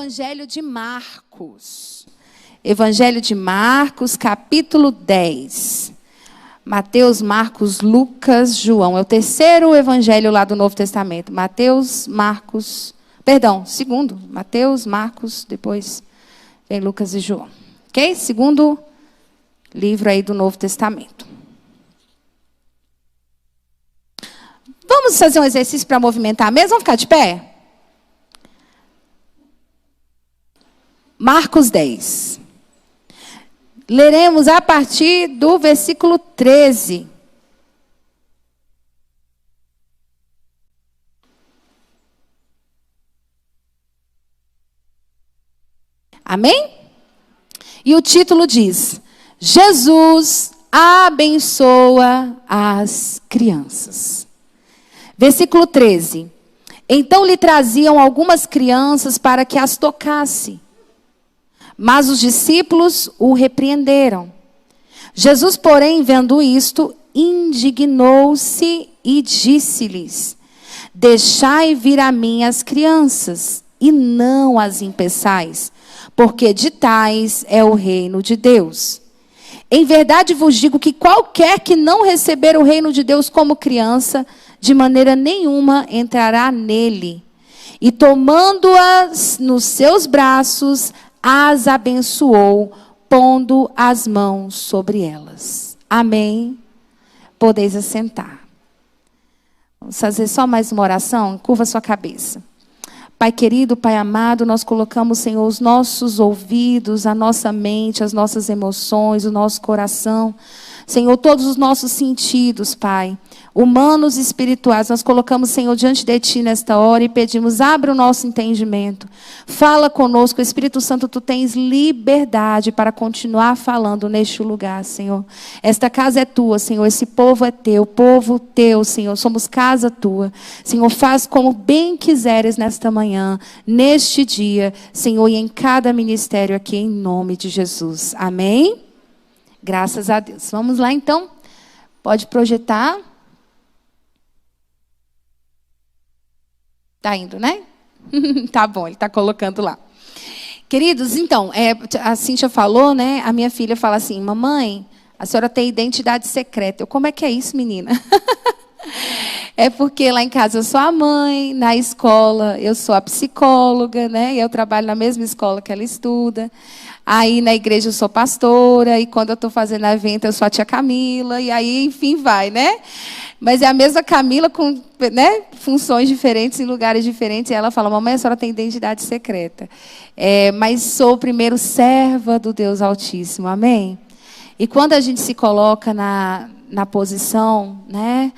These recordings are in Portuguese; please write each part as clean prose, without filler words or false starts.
Evangelho de Marcos. Evangelho de Marcos, capítulo 10. Mateus, Marcos, Lucas, João. É o terceiro evangelho lá do Novo Testamento. Mateus, Marcos... segundo. Mateus, Marcos, depois vem Lucas e João. Ok? Segundo livro aí do Novo Testamento. Vamos fazer um exercício para movimentar a mesa? Vamos ficar de pé? Marcos 10. Leremos a partir do versículo 13. Amém? E o título diz: Jesus abençoa as crianças. Versículo 13. Então lhe traziam algumas crianças para que as tocasse. Mas os discípulos o repreenderam. Jesus, porém, vendo isto, indignou-se e disse-lhes: deixai vir a mim as crianças, e não as impeçais, porque de tais é o reino de Deus. Em verdade vos digo que qualquer que não receber o reino de Deus como criança, de maneira nenhuma entrará nele. E tomando-as nos seus braços, as abençoou, pondo as mãos sobre elas. Amém? Podeis assentar. Vamos fazer só mais uma oração? Curva sua cabeça. Pai querido, Pai amado, nós colocamos, Senhor, os nossos ouvidos, a nossa mente, as nossas emoções, o nosso coração. Senhor, todos os nossos sentidos, Pai, humanos e espirituais, nós colocamos, Senhor, diante de Ti nesta hora e pedimos, abre o nosso entendimento. Fala conosco, Espírito Santo, Tu tens liberdade para continuar falando neste lugar, Senhor. Esta casa é Tua, Senhor, esse povo é Teu, povo Teu, Senhor, somos casa Tua. Senhor, faz como bem quiseres nesta manhã, neste dia, Senhor, e em cada ministério aqui, em nome de Jesus. Amém? Graças a Deus. Vamos lá, então. Pode projetar. Tá indo, né? Tá bom, ele está colocando lá. Queridos, então, a Cíntia falou, né? A minha filha fala assim: mamãe, a senhora tem identidade secreta. Eu, como é que é isso, menina? É porque lá em casa eu sou a mãe, na escola eu sou a psicóloga, né? E eu trabalho na mesma escola que ela estuda. Aí na igreja eu sou pastora, e quando eu estou fazendo evento eu sou a tia Camila, e aí, enfim, vai, né? Mas é a mesma Camila com, né, funções diferentes, em lugares diferentes, e ela fala: mamãe, a senhora tem identidade secreta. Mas sou primeiro serva do Deus Altíssimo, amém? E quando a gente se coloca na posição, né,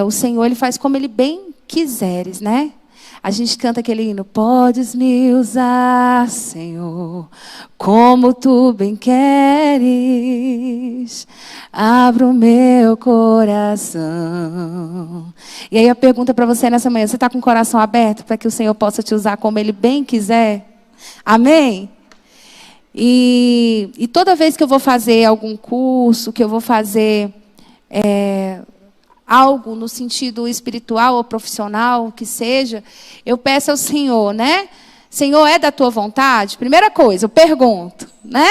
o Senhor, Ele faz como Ele bem quiseres, né? A gente canta aquele hino: podes me usar, Senhor, como Tu bem queres, abra o meu coração. E aí a pergunta para você nessa manhã: você está com o coração aberto para que o Senhor possa te usar como Ele bem quiser? Amém? E toda vez que eu vou fazer algum curso, que eu vou fazer... algo no sentido espiritual ou profissional, que seja, eu peço ao Senhor, né? Senhor, é da Tua vontade? Primeira coisa, eu pergunto, né?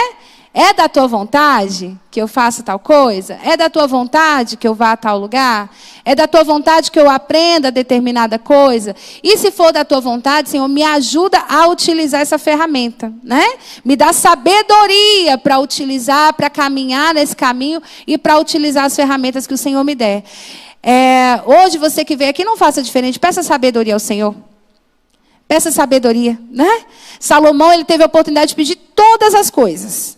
É da Tua vontade que eu faça tal coisa? É da Tua vontade que eu vá a tal lugar? É da Tua vontade que eu aprenda determinada coisa? E se for da Tua vontade, Senhor, me ajuda a utilizar essa ferramenta, né? Me dá sabedoria para utilizar, para caminhar nesse caminho e para utilizar as ferramentas que o Senhor me der. Hoje você que veio aqui, não faça diferente, peça sabedoria ao Senhor. Peça sabedoria, né? Salomão, ele teve a oportunidade de pedir todas as coisas.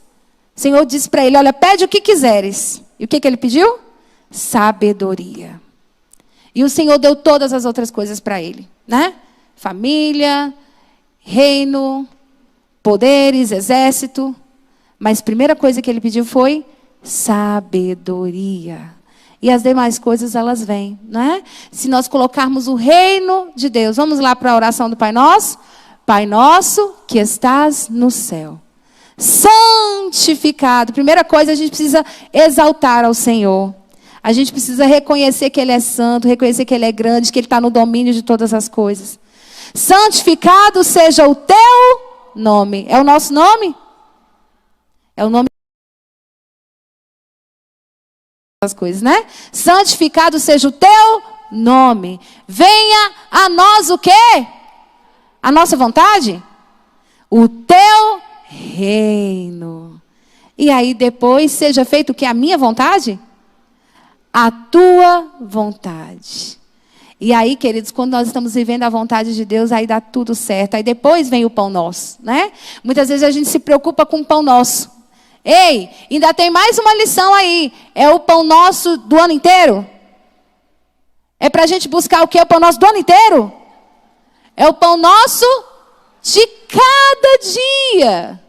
O Senhor disse para ele: olha, pede o que quiseres. E o que ele pediu? Sabedoria. E o Senhor deu todas as outras coisas para ele, né? Família, reino, poderes, exército. Mas a primeira coisa que ele pediu foi sabedoria. E as demais coisas, elas vêm, né? Se nós colocarmos o reino de Deus. Vamos lá para a oração do Pai Nosso? Pai nosso que estás no céu, santificado. Primeira coisa, a gente precisa exaltar ao Senhor. A gente precisa reconhecer que Ele é santo, reconhecer que Ele é grande, que Ele está no domínio de todas as coisas. Santificado seja o teu nome. É o nosso nome? É o nome das coisas, né? Santificado seja o teu nome. Venha a nós o quê? A nossa vontade? O teu reino. E aí depois seja feito o que? A minha vontade? A tua vontade. E aí, queridos, quando nós estamos vivendo a vontade de Deus, aí dá tudo certo. Aí depois vem o pão nosso, né? Muitas vezes a gente se preocupa com o pão nosso. Ei, ainda tem mais uma lição aí. É o pão nosso do ano inteiro? É para a gente buscar o que? O pão nosso do ano inteiro? É o pão nosso de cada dia.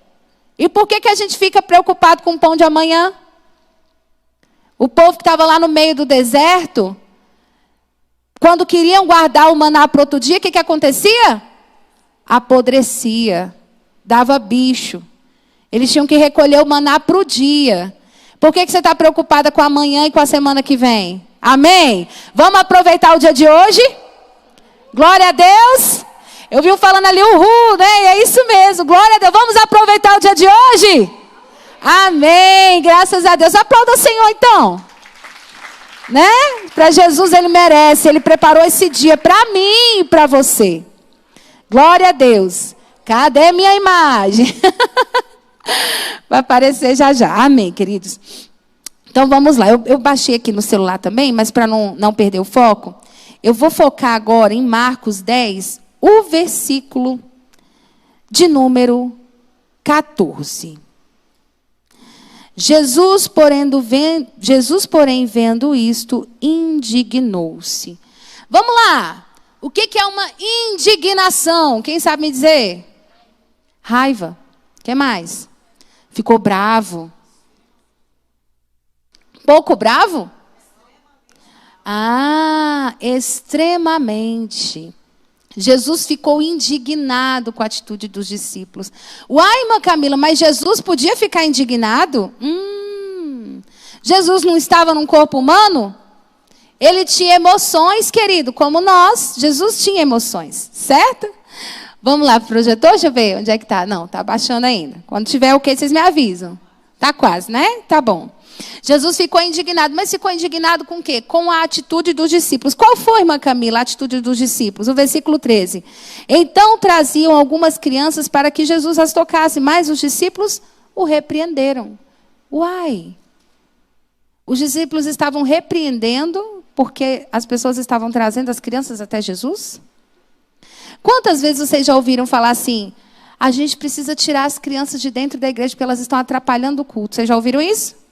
E por que a gente fica preocupado com o pão de amanhã? O povo que estava lá no meio do deserto, quando queriam guardar o maná para outro dia, o que acontecia? Apodrecia, dava bicho. Eles tinham que recolher o maná para o dia. Por que você está preocupada com amanhã e com a semana que vem? Amém? Vamos aproveitar o dia de hoje? Glória a Deus. Eu vi falando ali, uhul, né? E é isso mesmo, glória a Deus. Vamos aproveitar o dia de hoje? Amém, graças a Deus. Aplauda o Senhor então. Né? Para Jesus ele merece, ele preparou esse dia para mim e para você. Glória a Deus. Cadê minha imagem? Vai aparecer já já. Amém, queridos. Então vamos lá. Eu baixei aqui no celular também, mas para não perder o foco, eu vou focar agora em Marcos 10, o versículo de número 14. Jesus, porém, vendo isto, indignou-se. Vamos lá. O que é uma indignação? Quem sabe me dizer? Raiva. O que mais? Ficou bravo. Pouco bravo? Ah, extremamente. Jesus ficou indignado com a atitude dos discípulos. Uai, irmã Camila, mas Jesus podia ficar indignado? Jesus não estava num corpo humano? Ele tinha emoções, querido, como nós. Jesus tinha emoções, certo? Vamos lá pro projetor, deixa eu ver onde é que tá. Não, tá baixando ainda. Quando tiver o quê, vocês me avisam. Tá quase, né? Tá bom. Jesus ficou indignado, mas ficou indignado com o quê? Com a atitude dos discípulos. Qual foi, irmã Camila, a atitude dos discípulos? O versículo 13. Então traziam algumas crianças para que Jesus as tocasse, mas os discípulos o repreenderam. Uai! Os discípulos estavam repreendendo porque as pessoas estavam trazendo as crianças até Jesus? Quantas vezes vocês já ouviram falar assim, a gente precisa tirar as crianças de dentro da igreja porque elas estão atrapalhando o culto? Vocês já ouviram isso?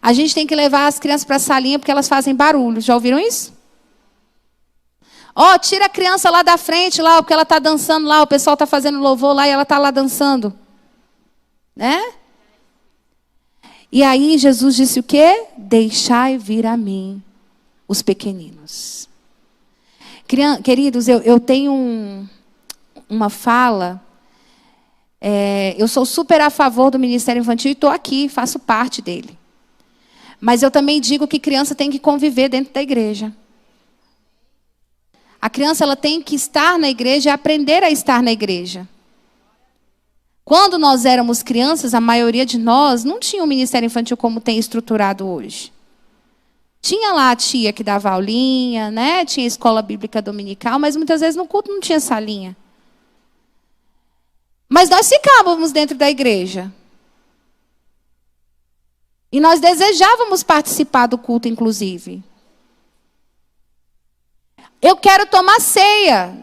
A gente tem que levar as crianças para a salinha porque elas fazem barulho. Já ouviram isso? Ó, tira a criança lá da frente, lá, porque ela está dançando lá, o pessoal está fazendo louvor lá e ela está lá dançando. Né? E aí Jesus disse o quê? Deixai vir a mim os pequeninos. Queridos, eu tenho uma fala. Eu sou super a favor do Ministério Infantil e estou aqui, faço parte dele. Mas eu também digo que criança tem que conviver dentro da igreja. A criança ela tem que estar na igreja e aprender a estar na igreja. Quando nós éramos crianças, a maioria de nós não tinha um ministério infantil como tem estruturado hoje. Tinha lá a tia que dava aulinha, né? Tinha escola bíblica dominical, mas muitas vezes no culto não tinha salinha. Mas nós ficávamos dentro da igreja. E nós desejávamos participar do culto, inclusive. Eu quero tomar ceia,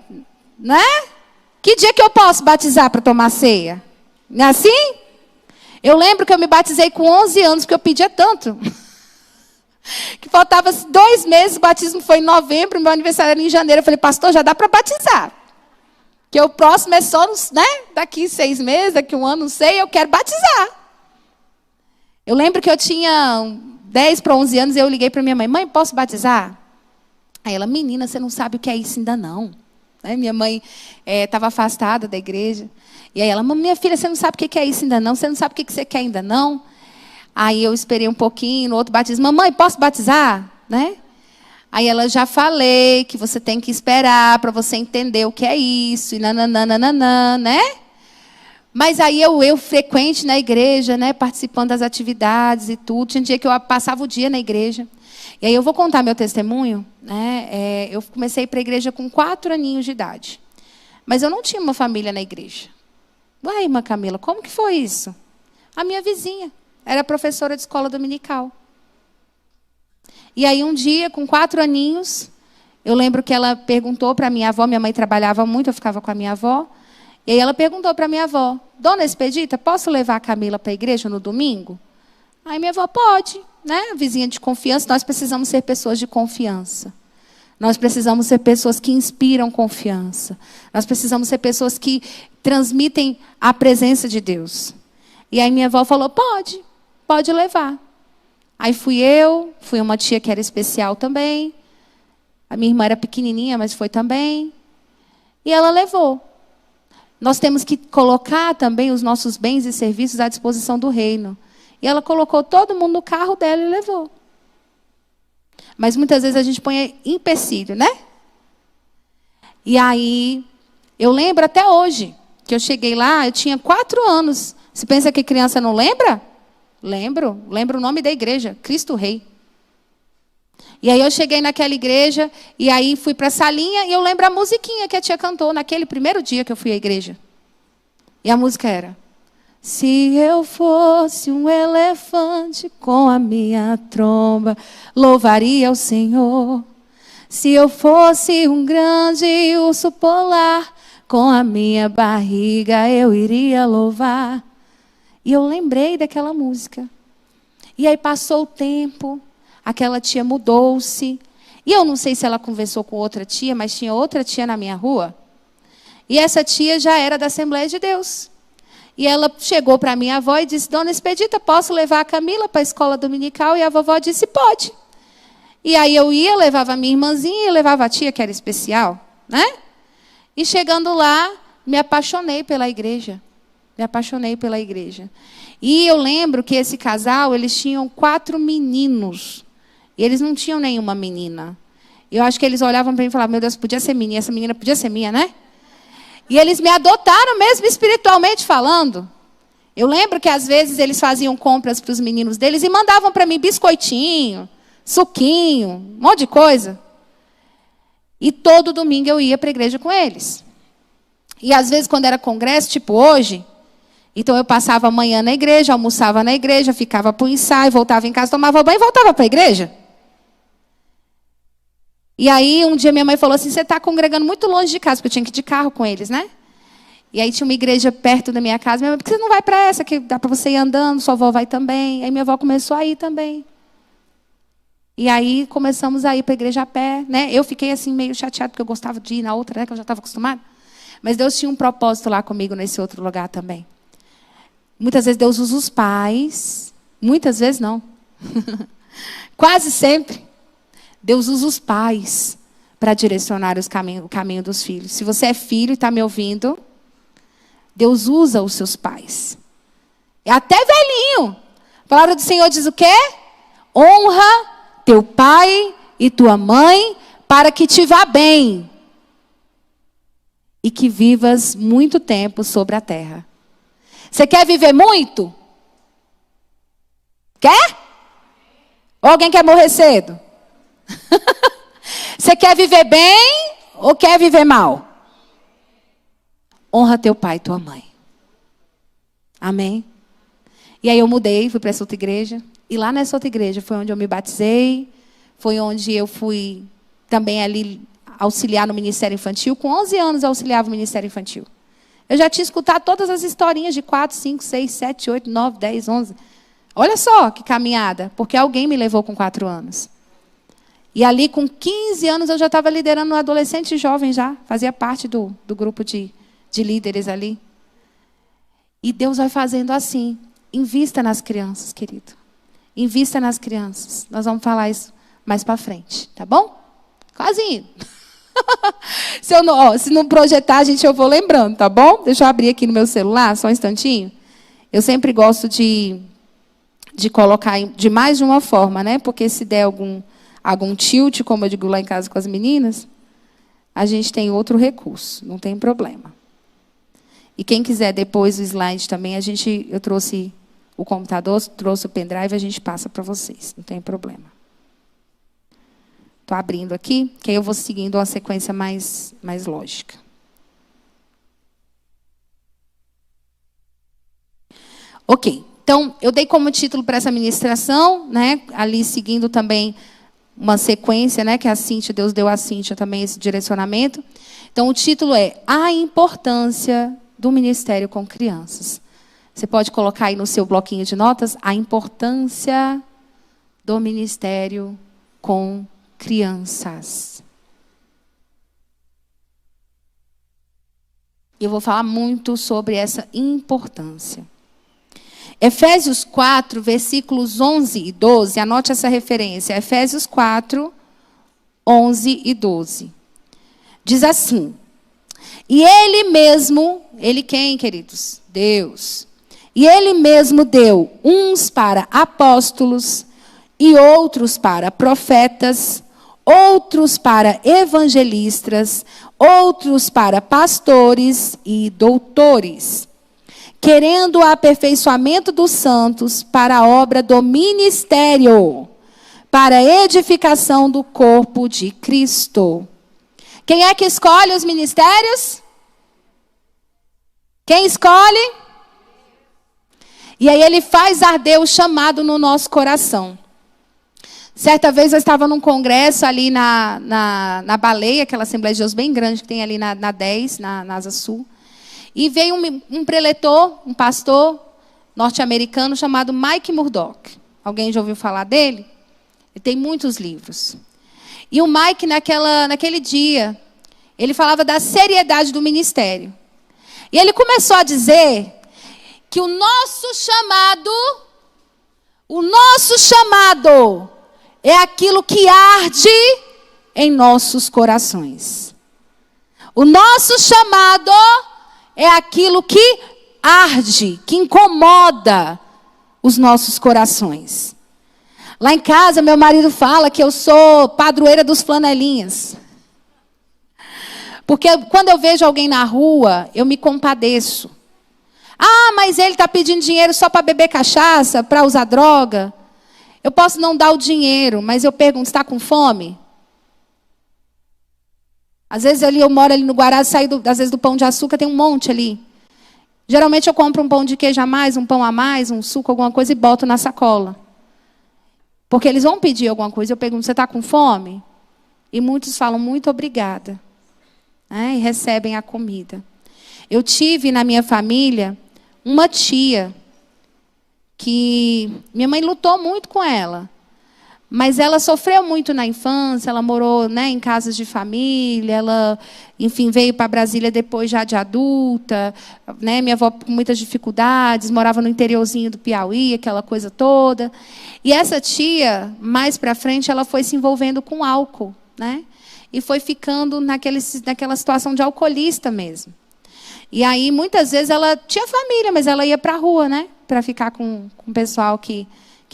né? Que dia que eu posso batizar para tomar ceia? Não é assim? Eu lembro que eu me batizei com 11 anos, porque eu pedia tanto. Que faltava 2 meses, o batismo foi em novembro, meu aniversário era em janeiro. Eu falei, pastor, já dá para batizar. Que o próximo é só, né? Daqui 6 meses, daqui 1 ano, não sei, eu quero batizar. Eu lembro que eu tinha 10 para 11 anos e eu liguei para minha mãe. Mãe, posso batizar? Aí ela, menina, você não sabe o que é isso ainda não. Minha mãe estava afastada da igreja. E aí ela, minha filha, você não sabe o que é isso ainda não? Você não sabe o que você quer ainda não? Aí eu esperei um pouquinho, no outro batismo. Mamãe, posso batizar? Né? Aí ela, já falei que você tem que esperar para você entender o que é isso, e nananana, né? Mas aí eu frequente na igreja, né, participando das atividades e tudo. Tinha dia que eu passava o dia na igreja. E aí eu vou contar meu testemunho. Né? Eu comecei a ir para a igreja com 4 aninhos de idade. Mas eu não tinha uma família na igreja. Uai, irmã Camila, como que foi isso? A minha vizinha era professora de escola dominical. E aí um dia, com 4 aninhos, eu lembro que ela perguntou para a minha avó, minha mãe trabalhava muito, eu ficava com a minha avó. E aí ela perguntou para a minha avó, Dona Expedita, posso levar a Camila para a igreja no domingo? Aí minha avó, pode, né? Vizinha de confiança, nós precisamos ser pessoas de confiança. Nós precisamos ser pessoas que inspiram confiança. Nós precisamos ser pessoas que transmitem a presença de Deus. E aí minha avó falou, pode levar. Aí fui uma tia que era especial também. A minha irmã era pequenininha, mas foi também. E ela levou. Nós temos que colocar também os nossos bens e serviços à disposição do reino. E ela colocou todo mundo no carro dela e levou. Mas muitas vezes a gente põe empecilho, né? E aí, eu lembro até hoje, que eu cheguei lá, eu tinha 4 anos. Você pensa que criança não lembra? Lembro o nome da igreja, Cristo Rei. E aí eu cheguei naquela igreja, e aí fui para a salinha, e eu lembro a musiquinha que a tia cantou naquele primeiro dia que eu fui à igreja. E a música era: se eu fosse um elefante com a minha tromba, louvaria o Senhor. Se eu fosse um grande urso polar, com a minha barriga eu iria louvar. E eu lembrei daquela música. E aí passou o tempo, aquela tia mudou-se. E eu não sei se ela conversou com outra tia, mas tinha outra tia na minha rua. E essa tia já era da Assembleia de Deus. E ela chegou para a minha avó e disse, Dona Expedita, posso levar a Camila para a escola dominical? E a vovó disse, pode. E aí eu ia, levava a minha irmãzinha e levava a tia, que era especial, né? E chegando lá, me apaixonei pela igreja. E eu lembro que esse casal, eles tinham 4 meninos. E eles não tinham nenhuma menina. Eu acho que eles olhavam para mim e falavam, meu Deus, podia ser minha, essa menina podia ser minha, né? E eles me adotaram mesmo espiritualmente falando. Eu lembro que às vezes eles faziam compras para os meninos deles e mandavam para mim biscoitinho, suquinho, um monte de coisa. E todo domingo eu ia para a igreja com eles. E às vezes quando era congresso, tipo hoje, então eu passava a manhã na igreja, almoçava na igreja, ficava para o ensaio, voltava em casa, tomava banho e voltava para a igreja. E aí, um dia minha mãe falou assim, você está congregando muito longe de casa, porque eu tinha que ir de carro com eles, né? E aí tinha uma igreja perto da minha casa. Minha mãe, por que você não vai para essa, que dá para você ir andando, sua avó vai também. Aí minha avó começou a ir também. E aí começamos a ir para a igreja a pé, né? Eu fiquei assim meio chateada, porque eu gostava de ir na outra, né? Que eu já estava acostumada. Mas Deus tinha um propósito lá comigo nesse outro lugar também. Muitas vezes Deus usa os pais. Muitas vezes não. Quase sempre. Deus usa os pais para direcionar o caminho dos filhos. Se você é filho e está me ouvindo, Deus usa os seus pais. É até velhinho. A palavra do Senhor diz o quê? Honra teu pai e tua mãe para que te vá bem. E que vivas muito tempo sobre a terra. Você quer viver muito? Quer? Ou alguém quer morrer cedo? Você quer viver bem ou quer viver mal? Honra teu pai e tua mãe. Amém? E aí eu mudei, fui para essa outra igreja. E lá nessa outra igreja foi onde eu me batizei. Foi onde eu fui também ali auxiliar no Ministério Infantil. Com 11 anos eu auxiliava o Ministério Infantil. Eu já tinha escutado todas as historinhas de 4, 5, 6, 7, 8, 9, 10, 11. Olha só que caminhada. Porque alguém me levou com 4 anos. E ali, com 15 anos, eu já estava liderando um adolescente jovem já. Fazia parte do grupo de líderes ali. E Deus vai fazendo assim. Invista nas crianças, querido. Invista nas crianças. Nós vamos falar isso mais para frente, tá bom? Quase indo. Se não projetar, gente, eu vou lembrando, tá bom? Deixa eu abrir aqui no meu celular, só um instantinho. Eu sempre gosto de colocar de mais de uma forma, né? Porque se der algum tilt, como eu digo lá em casa com as meninas, a gente tem outro recurso, não tem problema. E quem quiser depois o slide também, eu trouxe o computador, trouxe o pendrive, a gente passa para vocês, não tem problema. Estou abrindo aqui, que aí eu vou seguindo uma sequência mais lógica. Ok, então eu dei como título para essa ministração, né, ali seguindo também uma sequência, né, que a Cíntia, Deus deu a Cíntia também esse direcionamento. Então o título é A Importância do Ministério com Crianças. Você pode colocar aí no seu bloquinho de notas a importância do ministério com crianças. Eu vou falar muito sobre essa importância. Efésios 4, versículos 11 e 12, anote essa referência. Efésios 4, 11 e 12. Diz assim: e ele mesmo, ele quem, queridos? Deus. E ele mesmo deu uns para apóstolos, e outros para profetas, outros para evangelistas, outros para pastores e doutores, querendo o aperfeiçoamento dos santos para a obra do ministério, para a edificação do corpo de Cristo. Quem é que escolhe os ministérios? Quem escolhe? E aí ele faz arder o chamado no nosso coração. Certa vez eu estava num congresso ali na Baleia, aquela Assembleia de Deus bem grande que tem ali na 10, na Asa Sul. E veio um preletor, um pastor norte-americano chamado Mike Murdock. Alguém já ouviu falar dele? Ele tem muitos livros. E o Mike, naquele dia, ele falava da seriedade do ministério. E ele começou a dizer que o nosso chamado é aquilo que arde em nossos corações. O nosso chamado é aquilo que arde, que incomoda os nossos corações. Lá em casa, meu marido fala que eu sou padroeira dos flanelinhas. Porque quando eu vejo alguém na rua, eu me compadeço. Ah, mas ele está pedindo dinheiro só para beber cachaça, para usar droga. Eu posso não dar o dinheiro, mas eu pergunto, está com fome? Às vezes eu moro ali no Guará, saio às vezes do Pão de Açúcar, tem um monte ali. Geralmente eu compro um pão de queijo a mais, um pão a mais, um suco, alguma coisa e boto na sacola. Porque eles vão pedir alguma coisa. Eu pergunto, você está com fome? E muitos falam, muito obrigada. E recebem a comida. Eu tive na minha família uma tia que minha mãe lutou muito com ela. Mas ela sofreu muito na infância, ela morou, em casas de família, ela, enfim, veio para Brasília depois já de adulta, minha avó com muitas dificuldades, morava no interiorzinho do Piauí, aquela coisa toda. E essa tia, mais para frente, ela foi se envolvendo com álcool, e foi ficando naquela situação de alcoolista mesmo. E aí, muitas vezes, ela tinha família, mas ela ia para a rua, para ficar com o pessoal que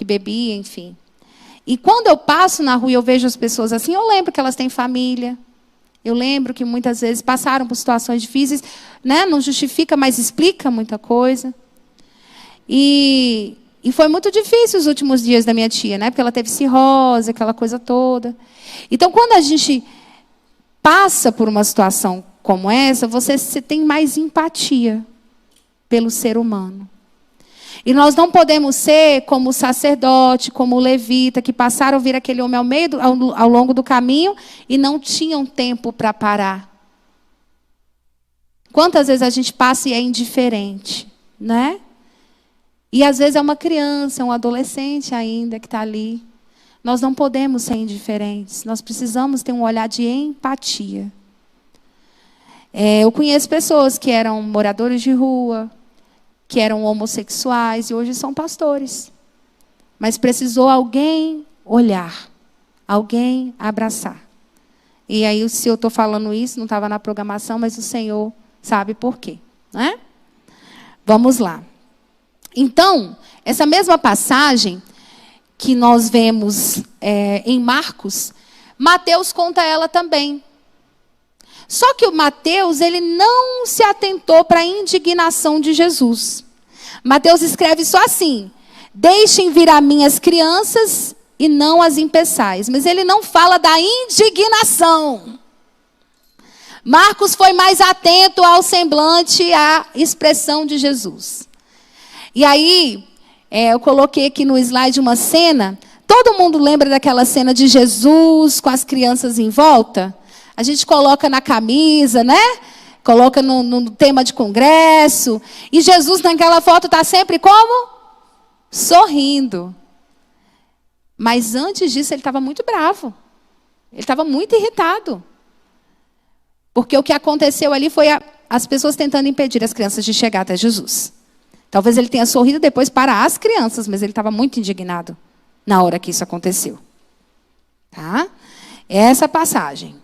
bebia, enfim. E quando eu passo na rua e eu vejo as pessoas assim, eu lembro que elas têm família. Eu lembro que muitas vezes passaram por situações difíceis, não justifica, mas explica muita coisa. E foi muito difícil os últimos dias da minha tia, porque ela teve cirrose, aquela coisa toda. Então, quando a gente passa por uma situação como essa, você tem mais empatia pelo ser humano. E nós não podemos ser como o sacerdote, como o levita, que passaram a ouvir aquele homem ao longo do caminho e não tinham tempo para parar. Quantas vezes a gente passa e é indiferente, E às vezes é uma criança, é um adolescente ainda que está ali. Nós não podemos ser indiferentes. Nós precisamos ter um olhar de empatia. Eu conheço pessoas que eram moradores de rua, que eram homossexuais e hoje são pastores. Mas precisou alguém olhar, alguém abraçar. E aí, se eu estou falando isso, não estava na programação, mas o Senhor sabe por quê. Vamos lá. Então, essa mesma passagem que nós vemos em Marcos, Mateus conta ela também. Só que o Mateus, ele não se atentou para a indignação de Jesus. Mateus escreve só assim: deixem vir a mim as crianças e não as impeçais. Mas ele não fala da indignação. Marcos foi mais atento ao semblante, à expressão de Jesus. E aí, eu coloquei aqui no slide uma cena. Todo mundo lembra daquela cena de Jesus com as crianças em volta? A gente coloca na camisa, né? Coloca no tema de congresso. E Jesus naquela foto está sempre como? Sorrindo. Mas antes disso ele estava muito bravo. Ele estava muito irritado. Porque o que aconteceu ali foi as pessoas tentando impedir as crianças de chegar até Jesus. Talvez ele tenha sorrido depois para as crianças, mas ele estava muito indignado na hora que isso aconteceu. Tá? Essa passagem.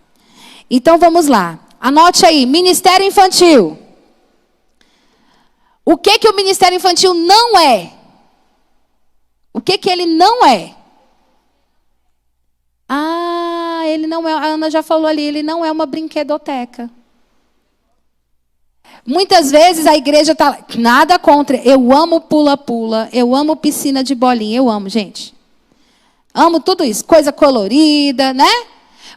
Então vamos lá. Anote aí, ministério infantil. O que o ministério infantil não é? O que ele não é? Ele não é, a Ana já falou ali, ele não é uma brinquedoteca. Muitas vezes a igreja está, nada contra, eu amo pula-pula, eu amo piscina de bolinha, eu amo, gente. Amo tudo isso, coisa colorida, né?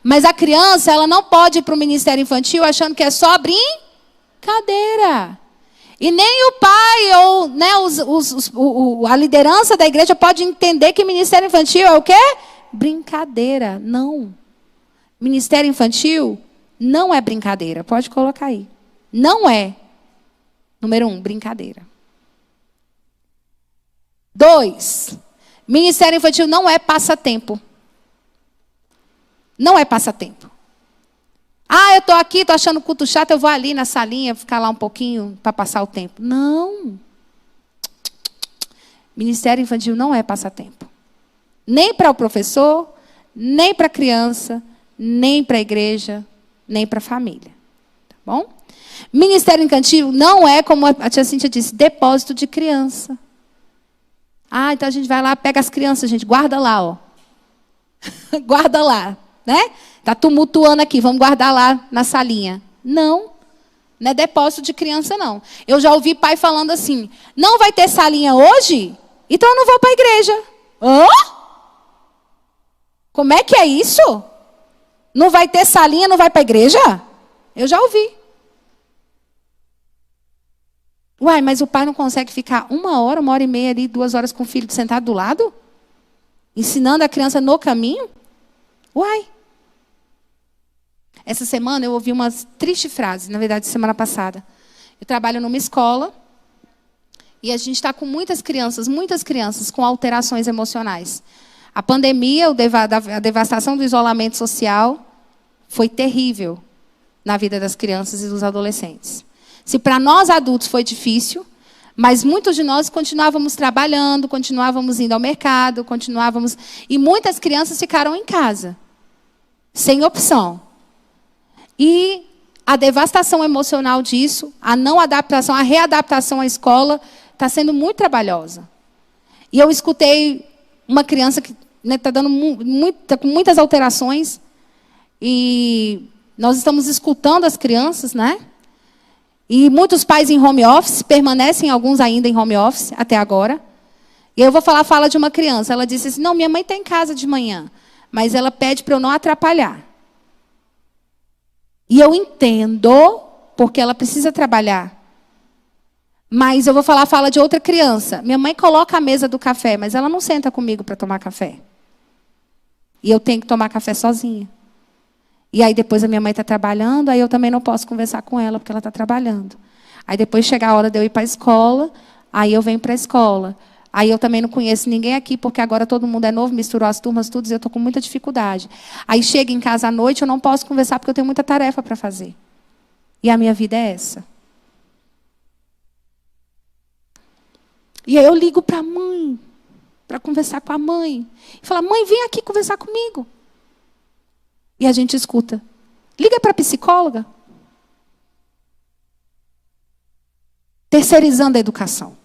Mas a criança, ela não pode ir para o ministério infantil achando que é só brincadeira. E nem o pai ou né, a liderança da igreja pode entender que ministério infantil é o quê? Brincadeira. Não. Ministério infantil não é brincadeira. Pode colocar aí. Não é. Número 1, brincadeira. 2, ministério infantil não é passatempo. Não é passatempo. Eu estou aqui, estou achando o culto chato, eu vou ali na salinha, ficar lá um pouquinho para passar o tempo. Não. Ministério infantil não é passatempo. Nem para o professor, nem para a criança, nem para a igreja, nem para a família. Tá bom? Ministério infantil não é, como a tia Cíntia disse, depósito de criança. Então a gente vai lá, pega as crianças, gente, guarda lá, ó. Guarda lá, né? Tá tumultuando aqui, vamos guardar lá na salinha. Não é depósito de criança, não. Eu já ouvi pai falando assim, não vai ter salinha hoje? Então eu não vou para a igreja. Hã? Como é que é isso? Não vai ter salinha, não vai para a igreja? Eu já ouvi. Mas o pai não consegue ficar 1 hora e meia ali, 2 horas com o filho sentado do lado? Ensinando a criança no caminho? Essa semana eu ouvi uma triste frase, na verdade, semana passada. Eu trabalho numa escola e a gente está com muitas crianças com alterações emocionais. A pandemia, a devastação do isolamento social foi terrível na vida das crianças e dos adolescentes. Se para nós adultos foi difícil, mas muitos de nós continuávamos trabalhando, continuávamos indo ao mercado, e muitas crianças ficaram em casa, sem opção. E a devastação emocional disso, a não adaptação, a readaptação à escola, está sendo muito trabalhosa. E eu escutei uma criança que está dando com muitas alterações, e nós estamos escutando as crianças, né? E muitos pais em home office, permanecem alguns ainda em home office, até agora. E eu vou falar a fala de uma criança. Ela disse assim, não, minha mãe está em casa de manhã, mas ela pede para eu não atrapalhar. E eu entendo, porque ela precisa trabalhar. Mas eu vou falar a fala de outra criança. Minha mãe coloca a mesa do café, mas ela não senta comigo para tomar café. E eu tenho que tomar café sozinha. E aí depois a minha mãe está trabalhando, aí eu também não posso conversar com ela, porque ela está trabalhando. Aí depois chega a hora de eu ir para a escola, aí eu venho para a escola. Aí eu também não conheço ninguém aqui, porque agora todo mundo é novo, misturou as turmas, tudo, e eu estou com muita dificuldade. Aí chega em casa à noite, eu não posso conversar, porque eu tenho muita tarefa para fazer. E a minha vida é essa. E aí eu ligo para a mãe, para conversar com a mãe. E falo, mãe, vem aqui conversar comigo. E a gente escuta. Liga para a psicóloga. Terceirizando a educação.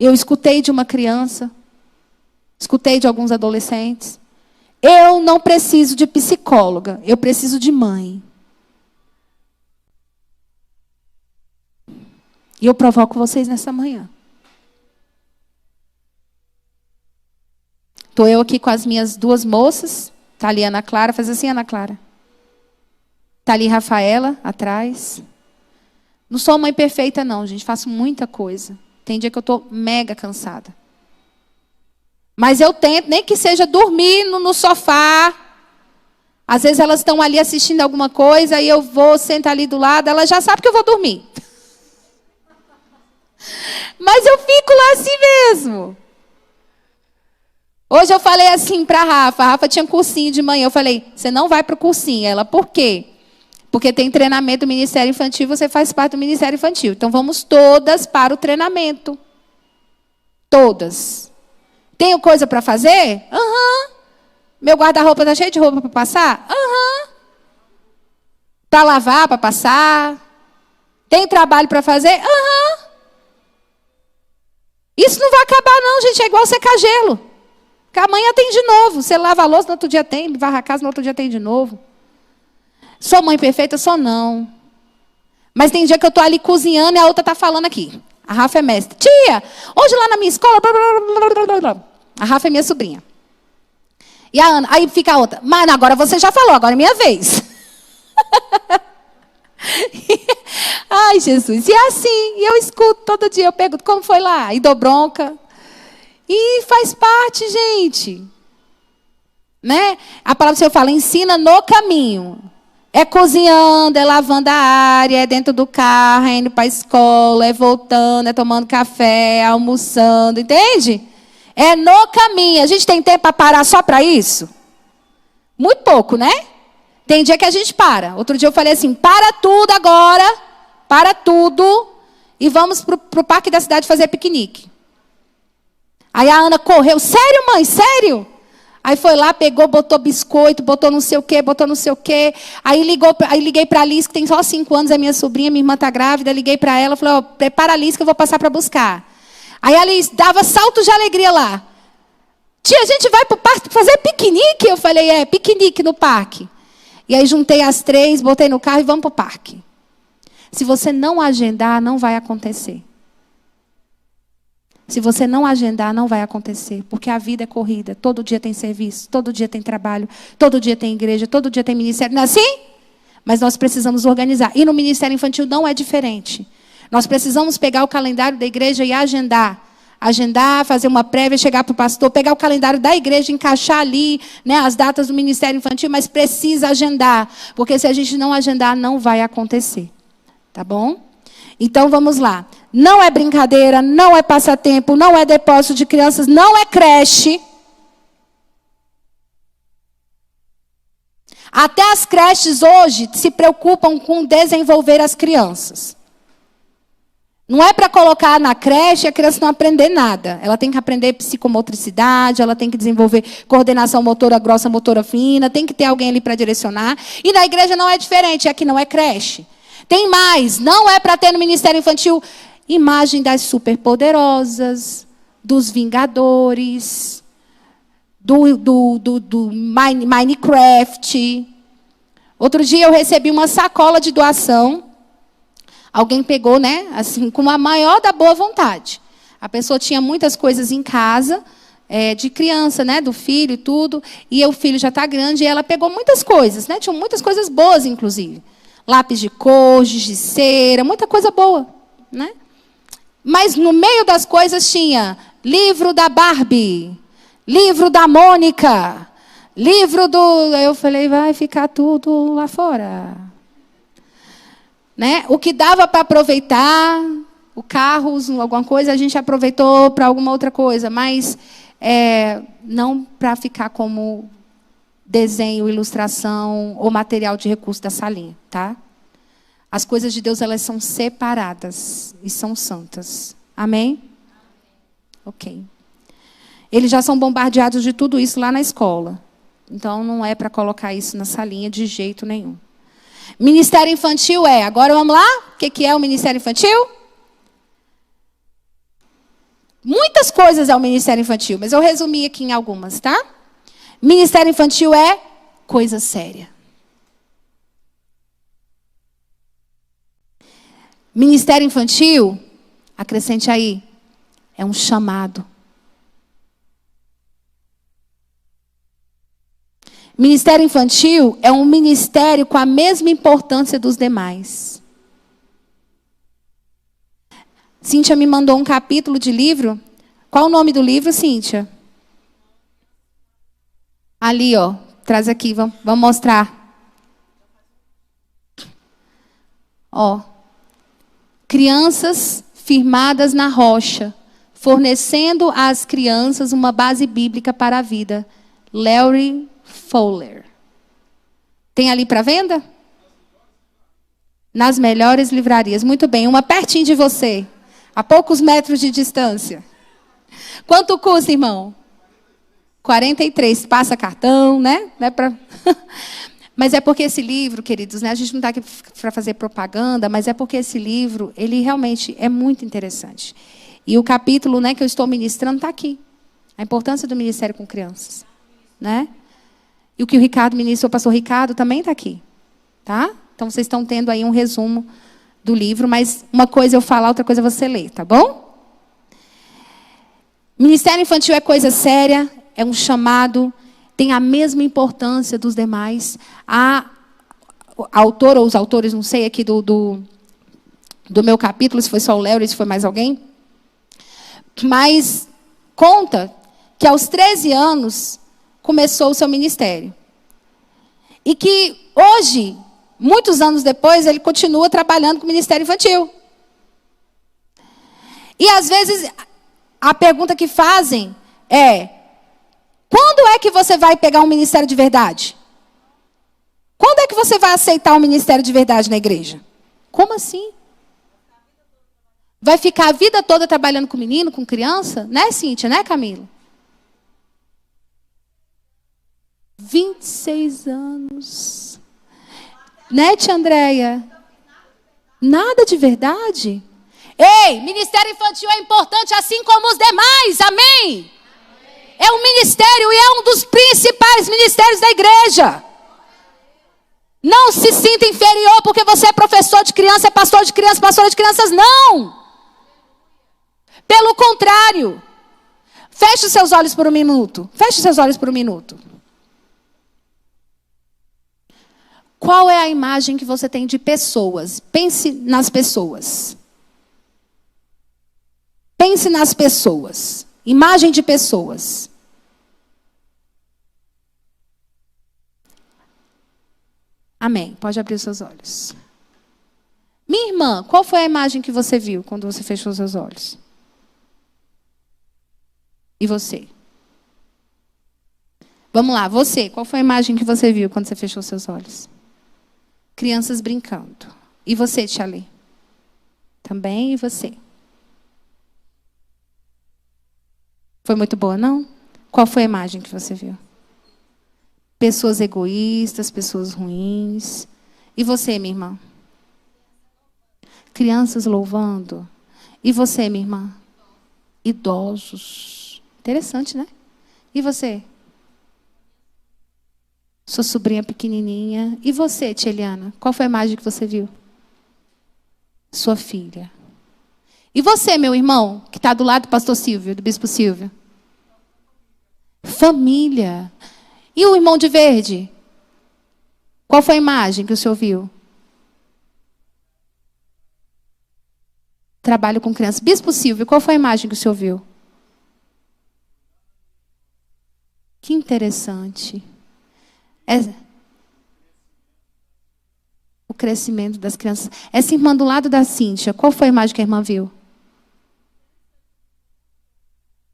Eu escutei de uma criança, escutei de alguns adolescentes. Eu não preciso de psicóloga, eu preciso de mãe. E eu provoco vocês nessa manhã. Estou eu aqui com as minhas duas moças. Está ali Ana Clara, faz assim, Ana Clara. Está ali Rafaela, atrás. Não sou mãe perfeita, não, gente. Faço muita coisa. Tem dia que eu estou mega cansada. Mas eu tento, nem que seja dormir no sofá. Às vezes elas estão ali assistindo alguma coisa e eu vou sentar ali do lado, ela já sabe que eu vou dormir. Mas eu fico lá assim mesmo. Hoje eu falei assim para a Rafa tinha um cursinho de manhã, eu falei, você não vai para o cursinho. Ela, por quê? Porque tem treinamento do Ministério Infantil, você faz parte do Ministério Infantil. Então vamos todas para o treinamento. Todas. Tenho coisa para fazer? Aham. Meu guarda-roupa está cheio de roupa para passar? Aham. Para lavar, para passar? Tem trabalho para fazer? Aham. Isso não vai acabar não, gente. É igual secar gelo. Porque amanhã tem de novo. Você lava a louça, no outro dia tem. Varra a casa, no outro dia tem de novo. Sou mãe perfeita? Sou não. Mas tem dia que eu estou ali cozinhando e a outra está falando aqui. A Rafa é mestre. Tia, hoje lá na minha escola... Blá, blá, blá, blá, blá. A Rafa é minha sobrinha. E a Ana, aí fica a outra. Mas agora você já falou, agora é minha vez. Ai, Jesus. E é assim, e eu escuto todo dia, eu pergunto, como foi lá? E dou bronca. E faz parte, gente. Né? A palavra do Senhor fala, ensina no caminho. É cozinhando, é lavando a área, é dentro do carro, é indo para a escola, é voltando, é tomando café, é almoçando, entende? É no caminho. A gente tem tempo para parar só para isso? Muito pouco, né? Tem dia que a gente para. Outro dia eu falei assim, para tudo agora, para tudo, e vamos para o parque da cidade fazer piquenique. Aí a Ana correu, sério mãe, sério? Aí foi lá, pegou, botou biscoito, botou não sei o quê, botou não sei o quê. Aí liguei para a Alice, que tem só 5 anos, é minha sobrinha, minha irmã está grávida. Liguei para ela, falei, ó, prepara a Alice que eu vou passar para buscar. Aí a Alice dava saltos de alegria lá. Tia, a gente vai para o parque fazer piquenique? Eu falei, piquenique no parque. E aí juntei as 3, botei no carro e vamos para o parque. Se você não agendar, não vai acontecer. Se você não agendar, não vai acontecer. Porque a vida é corrida. Todo dia tem serviço, todo dia tem trabalho, todo dia tem igreja, todo dia tem ministério. Não é assim? Mas nós precisamos organizar. E no Ministério Infantil não é diferente. Nós precisamos pegar o calendário da igreja e agendar. Agendar, fazer uma prévia, chegar para o pastor, pegar o calendário da igreja, encaixar ali, né, as datas do Ministério Infantil, mas precisa agendar. Porque se a gente não agendar, não vai acontecer. Tá bom? Então, vamos lá. Não é brincadeira, não é passatempo, não é depósito de crianças, não é creche. Até as creches hoje se preocupam com desenvolver as crianças. Não é para colocar na creche e a criança não aprender nada. Ela tem que aprender psicomotricidade, ela tem que desenvolver coordenação motora grossa, motora fina, tem que ter alguém ali para direcionar. E na igreja não é diferente, aqui não é creche. Tem mais, não é para ter no Ministério Infantil imagem das superpoderosas, dos Vingadores, do Minecraft. Outro dia eu recebi uma sacola de doação. Alguém pegou, né, assim, com a maior da boa vontade. A pessoa tinha muitas coisas em casa, de criança, né, do filho e tudo, e o filho já está grande, e ela pegou muitas coisas, né, tinham muitas coisas boas, inclusive. Lápis de cor, giz de cera, muita coisa boa, né? Mas no meio das coisas tinha livro da Barbie, livro da Mônica, livro do... Eu falei, vai ficar tudo lá fora. Né? O que dava para aproveitar, o carro, alguma coisa, a gente aproveitou para alguma outra coisa, mas não para ficar como desenho, ilustração ou material de recurso da salinha, tá? As coisas de Deus, elas são separadas e são santas. Amém? Ok. Eles já são bombardeados de tudo isso lá na escola. Então, não é para colocar isso na salinha de jeito nenhum. Ministério Infantil agora vamos lá? O que é o Ministério Infantil? Muitas coisas é o ministério infantil, mas eu resumi aqui em algumas, tá? Ministério infantil é coisa séria. Ministério infantil, acrescente aí, é um chamado. Ministério infantil é um ministério com a mesma importância dos demais. Cíntia me mandou um capítulo de livro. Qual o nome do livro, Cíntia? Ali, ó. Traz aqui, vamos mostrar. Ó. Crianças firmadas na rocha, fornecendo às crianças uma base bíblica para a vida. Larry Fowler. Tem ali para venda? Nas melhores livrarias. Muito bem, uma pertinho de você. A poucos metros de distância. Quanto custa, irmão? 43. Passa cartão, né? Não é pra... Mas é porque esse livro, queridos, né? A gente não está aqui para fazer propaganda, mas é porque esse livro, ele realmente é muito interessante. E o capítulo, né, que eu estou ministrando está aqui. A importância do ministério com crianças. Né? E o que o Ricardo ministrou, o pastor Ricardo, também está aqui. Tá? Então, vocês estão tendo aí um resumo do livro, mas uma coisa eu falar, outra coisa você ler, tá bom? Ministério infantil é coisa séria, é um chamado, tem a mesma importância dos demais. A autora ou os autores, não sei aqui do meu capítulo, se foi só o Léo, se foi mais alguém, mas conta que aos 13 anos começou o seu ministério. E que hoje, muitos anos depois, ele continua trabalhando com o ministério infantil. E às vezes, a pergunta que fazem é: quando é que você vai pegar um ministério de verdade? Quando é que você vai aceitar um ministério de verdade na igreja? Como assim? Vai ficar a vida toda trabalhando com menino, com criança? Né, Cíntia? Né, Camila? 26 anos. Né, tia Andréia? Nada de verdade? Ei, ministério infantil é importante assim como os demais, amém? É um ministério e é um dos principais ministérios da igreja. Não se sinta inferior porque você é professor de criança, é pastor de criança, pastora de crianças, não. Pelo contrário. Feche os seus olhos por um minuto. Feche os seus olhos por um minuto. Qual é a imagem que você tem de pessoas? Pense nas pessoas. Pense nas pessoas. Imagem de pessoas. Amém. Pode abrir os seus olhos. Minha irmã, qual foi a imagem que você viu quando você fechou os seus olhos? E você? Vamos lá, você. Qual foi a imagem que você viu quando você fechou os seus olhos? Crianças brincando. E você, Tia Lê? Também, e você? Foi muito boa, não? Qual foi a imagem que você viu? Pessoas egoístas, pessoas ruins. E você, minha irmã? Crianças louvando. E você, minha irmã? Idosos. Interessante, né? E você? Sua sobrinha pequenininha. E você, tia Eliana? Qual foi a imagem que você viu? Sua filha. E você, meu irmão, que está do lado do pastor Silvio, do bispo Silvio? Família. E o irmão de verde? Qual foi a imagem que o senhor viu? Trabalho com crianças. Bispo Silvio, qual foi a imagem que o senhor viu? Que interessante. O crescimento das crianças. Essa irmã do lado da Cíntia, qual foi a imagem que a irmã viu?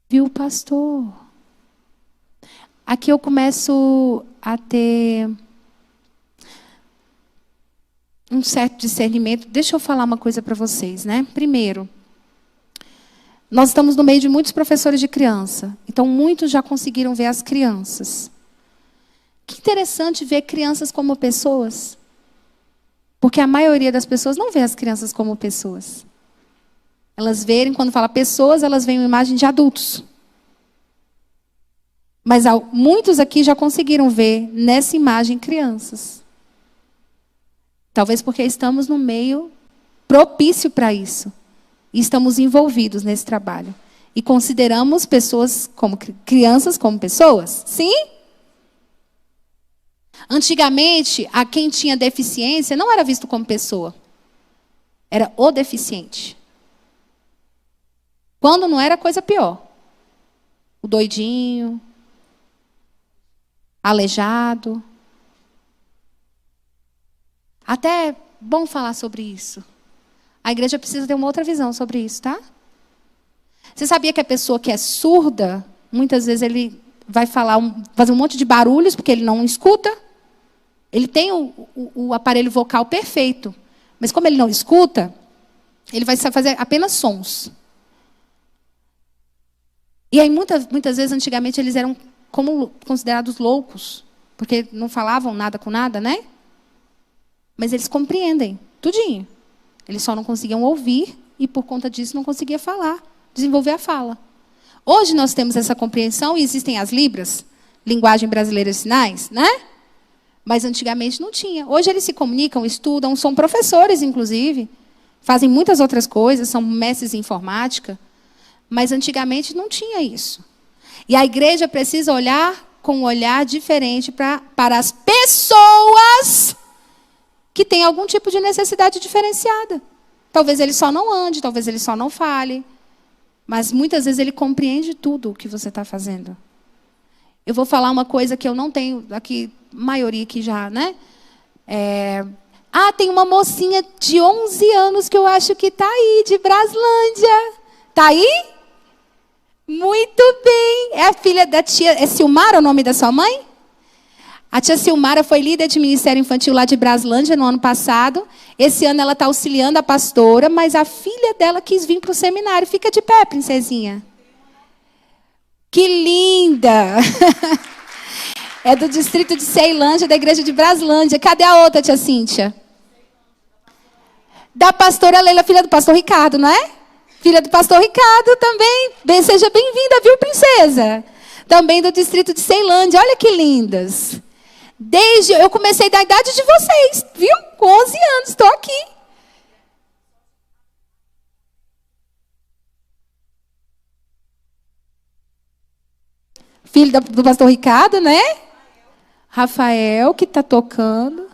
Viu o pastor. Aqui eu começo a ter um certo discernimento. Deixa eu falar uma coisa para vocês, né? Primeiro, nós estamos no meio de muitos professores de criança. Então, muitos já conseguiram ver as crianças. Que interessante ver crianças como pessoas. Porque a maioria das pessoas não vê as crianças como pessoas. Elas verem, quando fala pessoas, elas veem uma imagem de adultos. Mas muitos aqui já conseguiram ver nessa imagem crianças. Talvez porque estamos no meio propício para isso. E estamos envolvidos nesse trabalho. E consideramos pessoas como crianças como pessoas? Sim? Antigamente, a quem tinha deficiência não era visto como pessoa. Era o deficiente. Quando não era coisa pior. O doidinho, aleijado. Até é bom falar sobre isso. A igreja precisa ter uma outra visão sobre isso, tá? Você sabia que a pessoa que é surda, muitas vezes ele vai fazer um monte de barulhos porque ele não escuta? Ele tem o aparelho vocal perfeito. Mas como ele não escuta, ele vai fazer apenas sons. E aí, muitas vezes, antigamente, eles eram considerados loucos. Porque não falavam nada com nada, né? Mas eles compreendem, tudinho. Eles só não conseguiam ouvir e, por conta disso, não conseguiam falar, desenvolver a fala. Hoje nós temos essa compreensão e existem as Libras, linguagem brasileira de sinais, né? Mas antigamente não tinha. Hoje eles se comunicam, estudam, são professores, inclusive. Fazem muitas outras coisas, são mestres em informática. Mas antigamente não tinha isso. E a igreja precisa olhar com um olhar diferente para as pessoas que têm algum tipo de necessidade diferenciada. Talvez ele só não ande, talvez ele só não fale. Mas muitas vezes ele compreende tudo o que você está fazendo. Eu vou falar uma coisa que eu não tenho aqui, maioria aqui já, né? Tem uma mocinha de 11 anos que eu acho que está aí, de Braslândia. Está aí? Muito bem. É a filha da tia... É Silmara o nome da sua mãe? A tia Silmara foi líder de ministério infantil lá de Braslândia no ano passado. Esse ano ela está auxiliando a pastora, mas a filha dela quis vir para o seminário. Fica de pé, princesinha. Que linda! É do distrito de Ceilândia, da igreja de Braslândia. Cadê a outra, tia Cíntia? Da pastora Leila, filha do pastor Ricardo, não é? Filha do pastor Ricardo também. Seja bem-vinda, viu, princesa? Também do distrito de Ceilândia. Olha que lindas. Eu comecei da idade de vocês, viu? Com 11 anos, estou aqui. Filho do pastor Ricardo, né? Rafael, que está tocando.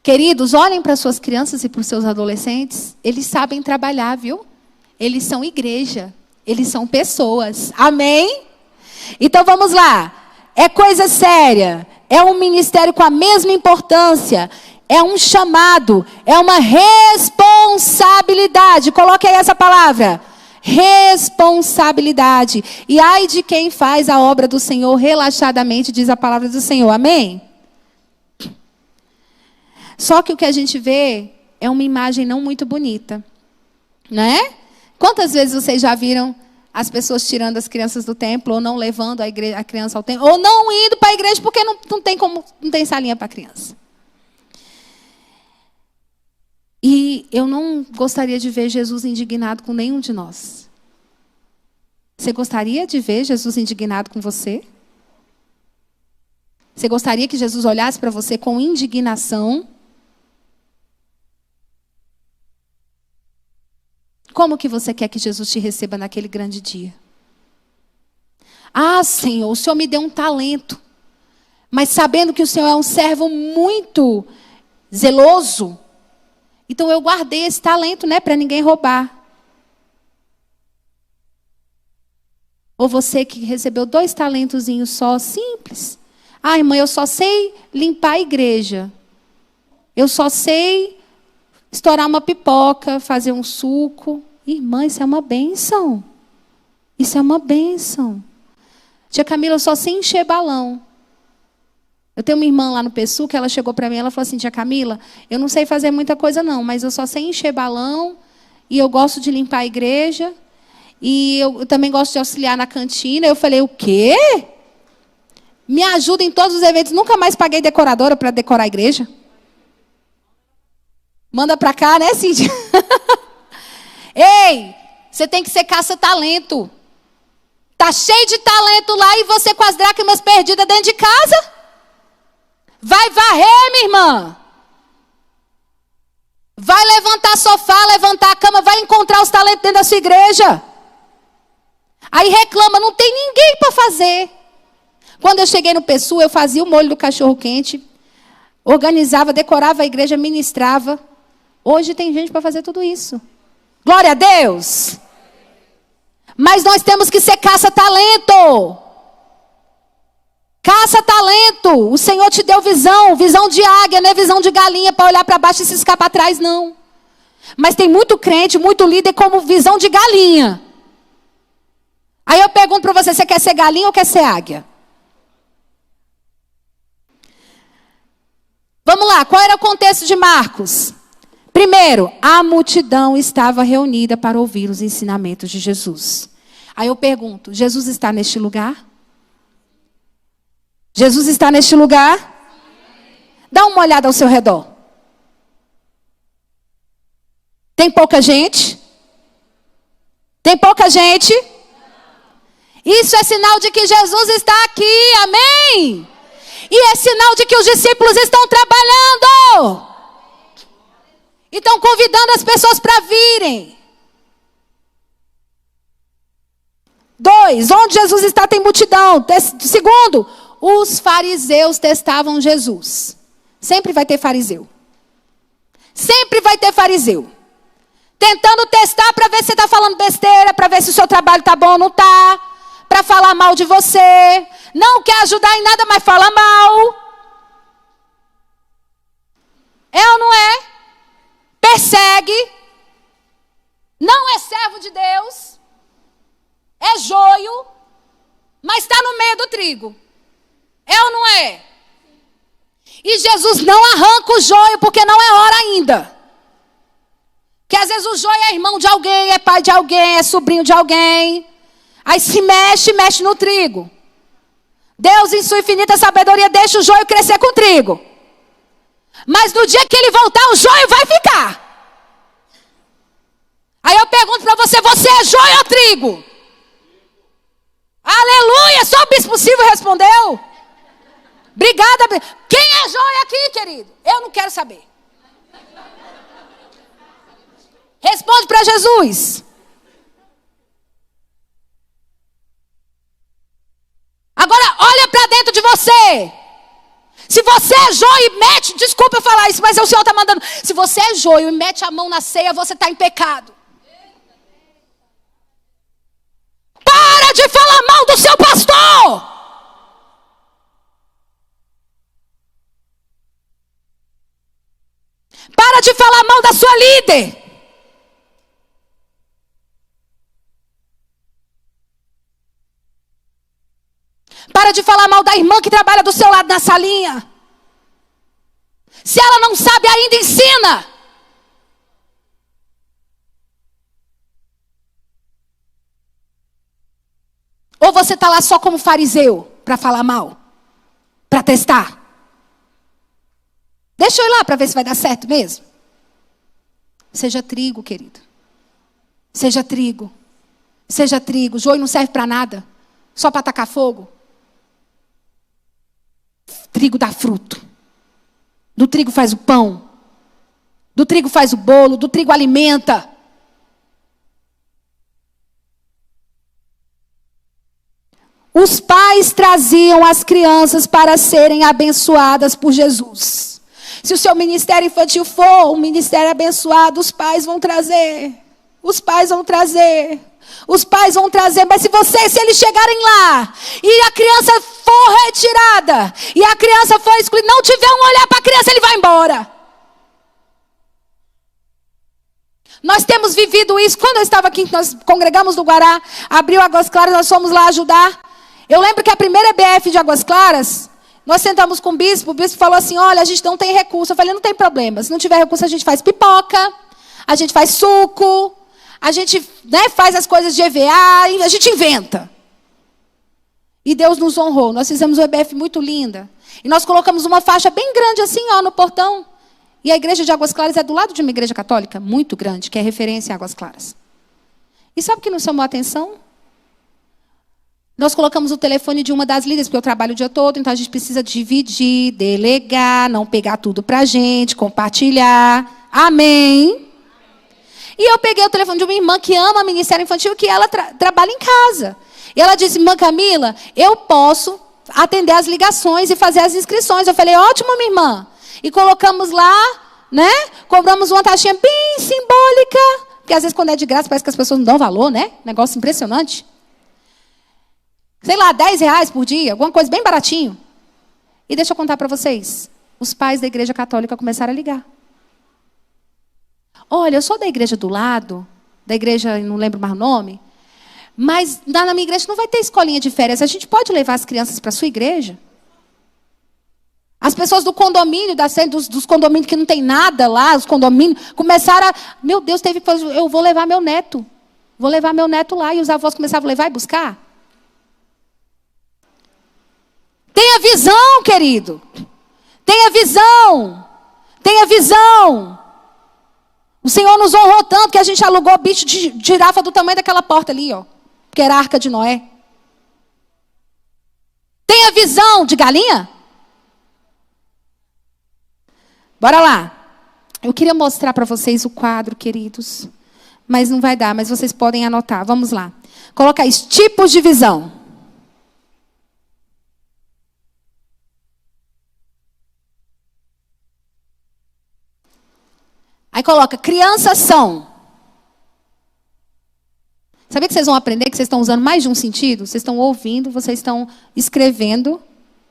Queridos, olhem para suas crianças e para os seus adolescentes. Eles sabem trabalhar, viu? Eles são igreja. Eles são pessoas. Amém? Então vamos lá. É coisa séria. É um ministério com a mesma importância. É um chamado. É uma responsabilidade. Coloque aí essa palavra. Responsabilidade. E ai de quem faz a obra do Senhor relaxadamente, diz a palavra do Senhor. Amém? Só que o que a gente vê é uma imagem não muito bonita. Né? Quantas vezes vocês já viram as pessoas tirando as crianças do templo, ou não levando a criança ao templo, ou não indo para a igreja porque não tem salinha para a criança? E eu não gostaria de ver Jesus indignado com nenhum de nós. Você gostaria de ver Jesus indignado com você? Você gostaria que Jesus olhasse para você com indignação? Como que você quer que Jesus te receba naquele grande dia? Senhor, o Senhor me deu um talento. Mas sabendo que o Senhor é um servo muito zeloso, então eu guardei esse talento, né, para ninguém roubar. Ou você que recebeu 2 talentozinhos só, simples. Irmã, eu só sei limpar a igreja. Eu só sei estourar uma pipoca, fazer um suco. Irmã, isso é uma bênção. Isso é uma bênção. Tia Camila, eu só sei encher balão. Eu tenho uma irmã lá no PSU que ela chegou para mim e ela falou assim, tia Camila, eu não sei fazer muita coisa não, mas eu só sei encher balão e eu gosto de limpar a igreja e eu também gosto de auxiliar na cantina. Eu falei, o quê? Me ajuda em todos os eventos. Nunca mais paguei decoradora para decorar a igreja. Manda para cá, né, Cíntia? Ei, você tem que ser caça-talento. Tá cheio de talento lá e você com as dracmas perdidas dentro de casa? Vai varrer, minha irmã. Vai levantar sofá, levantar a cama, vai encontrar os talentos dentro da sua igreja. Aí reclama, não tem ninguém para fazer. Quando eu cheguei no PSU, eu fazia o molho do cachorro-quente, organizava, decorava a igreja, ministrava. Hoje tem gente para fazer tudo isso. Glória a Deus. Mas nós temos que ser caça-talento. Caça-talento. O Senhor te deu visão. Visão de águia, não é visão de galinha para olhar para baixo e se escapar atrás, não. Mas tem muito crente, muito líder como visão de galinha. Aí eu pergunto para você, você quer ser galinha ou quer ser águia? Vamos lá, qual era o contexto de Marcos? Primeiro, a multidão estava reunida para ouvir os ensinamentos de Jesus. Aí eu pergunto, Jesus está neste lugar? Jesus está neste lugar? Dá uma olhada ao seu redor. Tem pouca gente? Tem pouca gente? Isso é sinal de que Jesus está aqui, amém? E é sinal de que os discípulos estão trabalhando. E estão convidando as pessoas para virem. 2, onde Jesus está tem multidão. Segundo, os fariseus testavam Jesus. Sempre vai ter fariseu. Sempre vai ter fariseu. Tentando testar para ver se você está falando besteira, para ver se o seu trabalho está bom ou não está. Para falar mal de você. Não quer ajudar em nada, mas fala mal. É ou não é? Persegue. Não é servo de Deus. É joio. Mas está no meio do trigo. É ou não é? E Jesus não arranca o joio, porque não é hora ainda. Que às vezes o joio é irmão de alguém, é pai de alguém, é sobrinho de alguém. Aí se mexe no trigo. Deus, em sua infinita sabedoria, deixa o joio crescer com o trigo. Mas no dia que ele voltar, o joio vai ficar. Aí eu pergunto para você, você é joio ou trigo? Aleluia, só o bispo Silvio respondeu. Obrigada. Quem é joio aqui, querido? Eu não quero saber. Responde para Jesus. Agora, olha para dentro de você. Se você é joio e mete, desculpa eu falar isso, mas o Senhor está mandando. Se você é joio e mete a mão na ceia, você está em pecado. Para de falar mal do seu pastor. Para de falar mal da sua líder. Para de falar mal da irmã que trabalha do seu lado na salinha. Se ela não sabe ainda, ensina. Ou você está lá só como fariseu para falar mal? Para testar? Deixa eu ir lá para ver se vai dar certo mesmo. Seja trigo, querido. Seja trigo. Seja trigo. Joio não serve para nada. Só para atacar fogo. Trigo dá fruto. Do trigo faz o pão. Do trigo faz o bolo. Do trigo alimenta. Os pais traziam as crianças para serem abençoadas por Jesus. Se o seu ministério infantil for um ministério abençoado, os pais vão trazer. Os pais vão trazer. Os pais vão trazer, mas se eles chegarem lá e a criança for retirada e a criança for excluída, não tiver um olhar para a criança, ele vai embora. Nós temos vivido isso. Quando eu estava aqui, nós congregamos no Guará, abriu Águas Claras, nós fomos lá ajudar. Eu lembro que a primeira EBF de Águas Claras, nós sentamos com o bispo falou assim, olha, a gente não tem recurso. Eu falei, não tem problema, se não tiver recurso a gente faz pipoca, a gente faz suco, a gente faz as coisas de EVA, a gente inventa. E Deus nos honrou. Nós fizemos uma EBF muito linda. E nós colocamos uma faixa bem grande assim, ó, no portão. E a igreja de Águas Claras é do lado de uma igreja católica muito grande, que é referência a Águas Claras. E sabe o que nos chamou a atenção? Nós colocamos o telefone de uma das líderes, porque eu trabalho o dia todo, então a gente precisa dividir, delegar, não pegar tudo pra gente, compartilhar. Amém? E eu peguei o telefone de uma irmã que ama Ministério Infantil, que ela trabalha em casa. E ela disse, irmã Camila, eu posso atender as ligações e fazer as inscrições. Eu falei, ótimo, minha irmã. E colocamos lá, né? Cobramos uma taxinha bem simbólica. Porque às vezes quando é de graça parece que as pessoas não dão valor, né? Negócio impressionante. Sei lá, R$10 por dia, alguma coisa bem baratinho. E deixa eu contar para vocês. Os pais da igreja católica começaram a ligar. Olha, eu sou da igreja do lado, da igreja, não lembro mais o nome, mas na minha igreja não vai ter escolinha de férias. A gente pode levar as crianças para a sua igreja? As pessoas do condomínio, dos condomínios que não tem nada lá, os condomínios, começaram a... Meu Deus, teve que fazer, eu vou levar meu neto. Vou levar meu neto lá. E os avós começavam a levar e buscar. Tenha visão, querido. Tenha visão. Tenha visão. O Senhor nos honrou tanto que a gente alugou bicho de girafa do tamanho daquela porta ali, ó. Que era a Arca de Noé. Tenha visão de galinha? Bora lá. Eu queria mostrar para vocês o quadro, queridos. Mas não vai dar, mas vocês podem anotar. Vamos lá. Coloca aí, tipos de visão. Aí coloca, crianças são. Sabia que vocês vão aprender que vocês estão usando mais de um sentido? Vocês estão ouvindo, vocês estão escrevendo,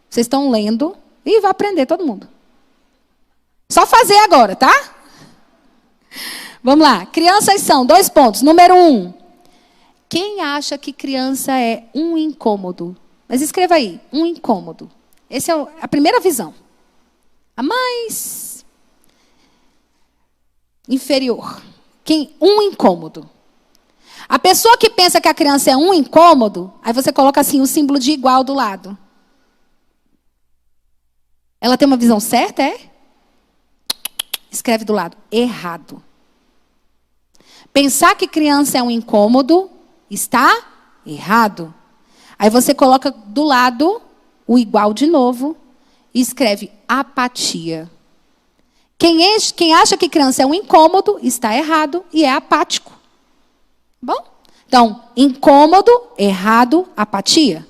vocês estão lendo. E vai aprender todo mundo. Só fazer agora, tá? Vamos lá. Crianças são, 2 pontos. Número 1. Quem acha que criança é um incômodo? Mas escreva aí, um incômodo. Essa é a primeira visão. A mais inferior. Um incômodo. A pessoa que pensa que a criança é um incômodo, aí você coloca assim o símbolo de igual do lado. Ela tem uma visão certa, é? Escreve do lado. Errado. Pensar que criança é um incômodo está errado. Aí você coloca do lado o igual de novo e escreve apatia. Quem acha que criança é um incômodo está errado e é apático. Bom? Então, incômodo, errado, apatia.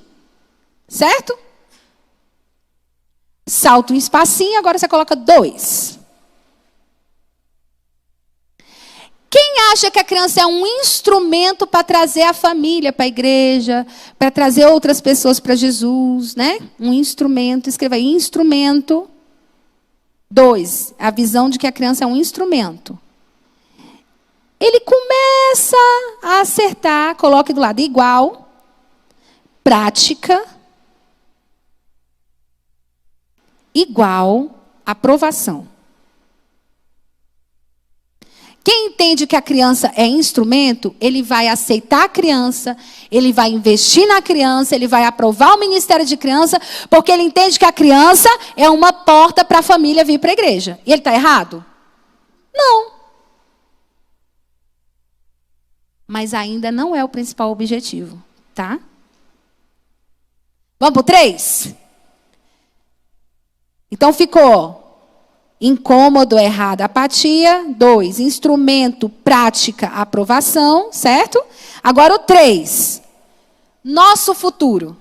Certo? Salta um espacinho, agora você coloca 2. Quem acha que a criança é um instrumento para trazer a família para a igreja, para trazer outras pessoas para Jesus, né? Um instrumento, escreva aí, instrumento. 2, a visão de que a criança é um instrumento. Ele começa a acertar, coloque do lado igual, prática, igual, aprovação. Quem entende que a criança é instrumento, ele vai aceitar a criança, ele vai investir na criança, ele vai aprovar o ministério de criança, porque ele entende que a criança é uma porta para a família vir para a igreja. E ele está errado? Não. Mas ainda não é o principal objetivo, tá? Vamos para o 3? Então ficou incômodo, errado, apatia. 2, instrumento, prática, aprovação, certo? Agora o 3, nosso futuro.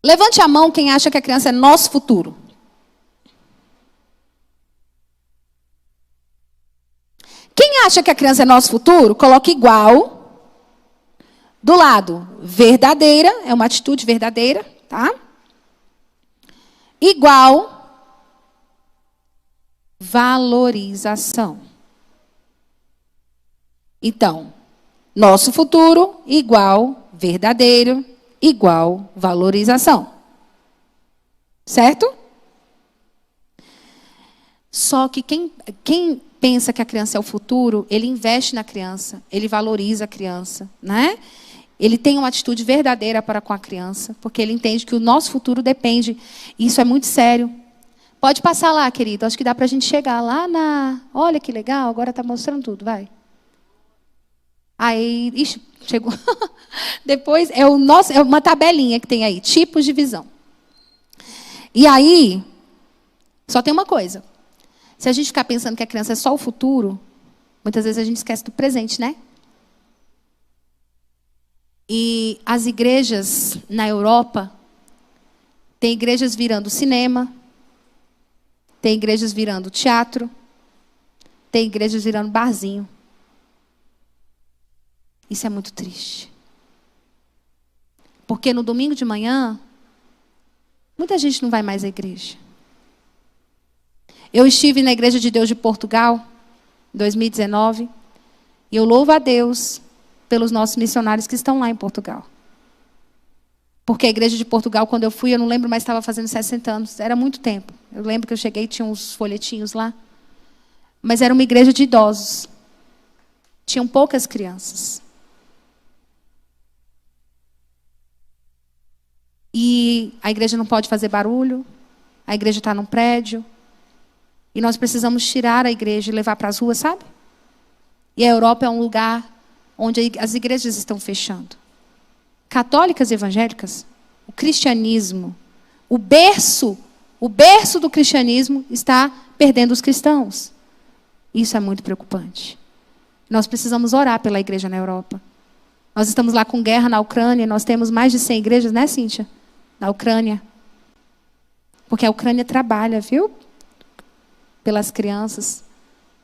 Levante a mão quem acha que a criança é nosso futuro. Quem acha que a criança é nosso futuro, coloque igual. Do lado, verdadeira, é uma atitude verdadeira, tá? Igual, valorização. Então, nosso futuro, igual, verdadeiro, igual, valorização. Certo? Só que quem pensa que a criança é o futuro, ele investe na criança, ele valoriza a criança, né? Ele tem uma atitude verdadeira para com a criança, porque ele entende que o nosso futuro depende. Isso é muito sério. Pode passar lá, querido. Acho que dá para a gente chegar lá na... Olha que legal, agora está mostrando tudo, vai. Aí, ixi, chegou. Depois, é uma tabelinha que tem aí, tipos de visão. E aí, só tem uma coisa. Se a gente ficar pensando que a criança é só o futuro, muitas vezes a gente esquece do presente, né? E as igrejas na Europa, tem igrejas virando cinema, tem igrejas virando teatro, tem igrejas virando barzinho. Isso é muito triste. Porque no domingo de manhã, muita gente não vai mais à igreja. Eu estive na Igreja de Deus de Portugal, em 2019, e eu louvo a Deus pelos nossos missionários que estão lá em Portugal. Porque a Igreja de Portugal, quando eu fui, eu não lembro, mas estava fazendo 60 anos. Era muito tempo. Eu lembro que eu cheguei e tinha uns folhetinhos lá. Mas era uma igreja de idosos. Tinham poucas crianças. E a igreja não pode fazer barulho. A igreja está num prédio. E nós precisamos tirar a igreja e levar para as ruas, sabe? E a Europa é um lugar onde as igrejas estão fechando. Católicas e evangélicas, o cristianismo, o berço do cristianismo está perdendo os cristãos. Isso é muito preocupante. Nós precisamos orar pela igreja na Europa. Nós estamos lá com guerra na Ucrânia, nós temos mais de 100 igrejas, né, Cíntia? Na Ucrânia. Porque a Ucrânia trabalha, viu? Pelas crianças.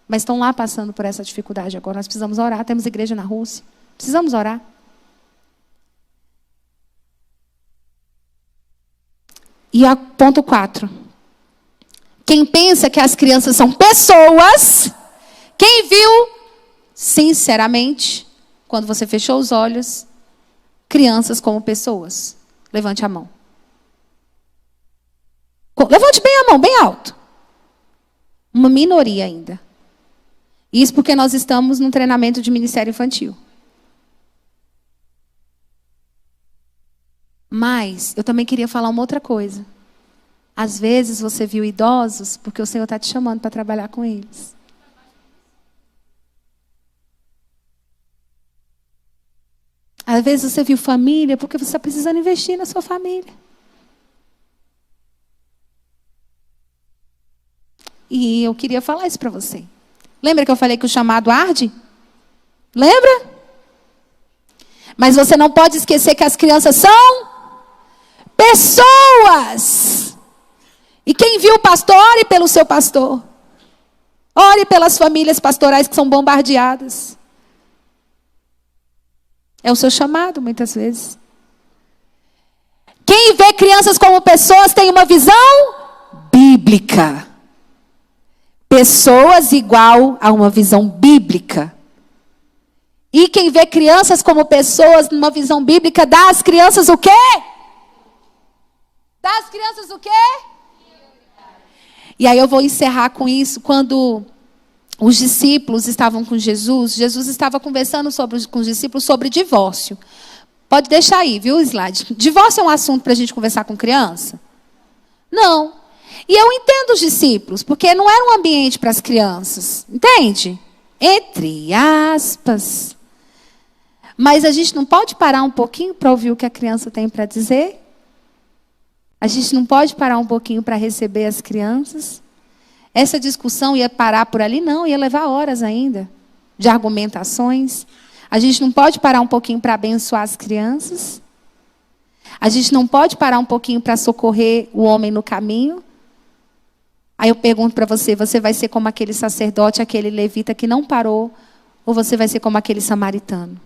Mas estão lá passando por essa dificuldade agora. Nós precisamos orar. Temos igreja na Rússia. Precisamos orar. E ponto 4. Quem pensa que as crianças são pessoas, quem viu, sinceramente, quando você fechou os olhos, crianças como pessoas? Levante a mão. Levante bem a mão, bem alto. Uma minoria ainda. Isso porque nós estamos num treinamento de ministério infantil. Mas eu também queria falar uma outra coisa. Às vezes você viu idosos porque o Senhor está te chamando para trabalhar com eles. Às vezes você viu família porque você está precisando investir na sua família. E eu queria falar isso para você. Lembra que eu falei que o chamado arde? Lembra? Mas você não pode esquecer que as crianças são pessoas. E quem viu o pastor, ore pelo seu pastor. Ore pelas famílias pastorais que são bombardeadas. É o seu chamado, muitas vezes. Quem vê crianças como pessoas tem uma visão bíblica. Pessoas igual a uma visão bíblica. E quem vê crianças como pessoas numa visão bíblica, dá às crianças o quê? Dá às crianças o quê? E aí eu vou encerrar com isso. Quando os discípulos estavam com Jesus, Jesus estava conversando com os discípulos sobre divórcio. Pode deixar aí, viu, o slide. Divórcio é um assunto para a gente conversar com criança? Não. E eu entendo os discípulos, porque não era um ambiente para as crianças. Entende? Entre aspas. Mas a gente não pode parar um pouquinho para ouvir o que a criança tem para dizer? A gente não pode parar um pouquinho para receber as crianças? Essa discussão ia parar por ali? Não, ia levar horas ainda de argumentações. A gente não pode parar um pouquinho para abençoar as crianças? A gente não pode parar um pouquinho para socorrer o homem no caminho? Aí eu pergunto para você, você vai ser como aquele sacerdote, aquele levita que não parou, ou você vai ser como aquele samaritano?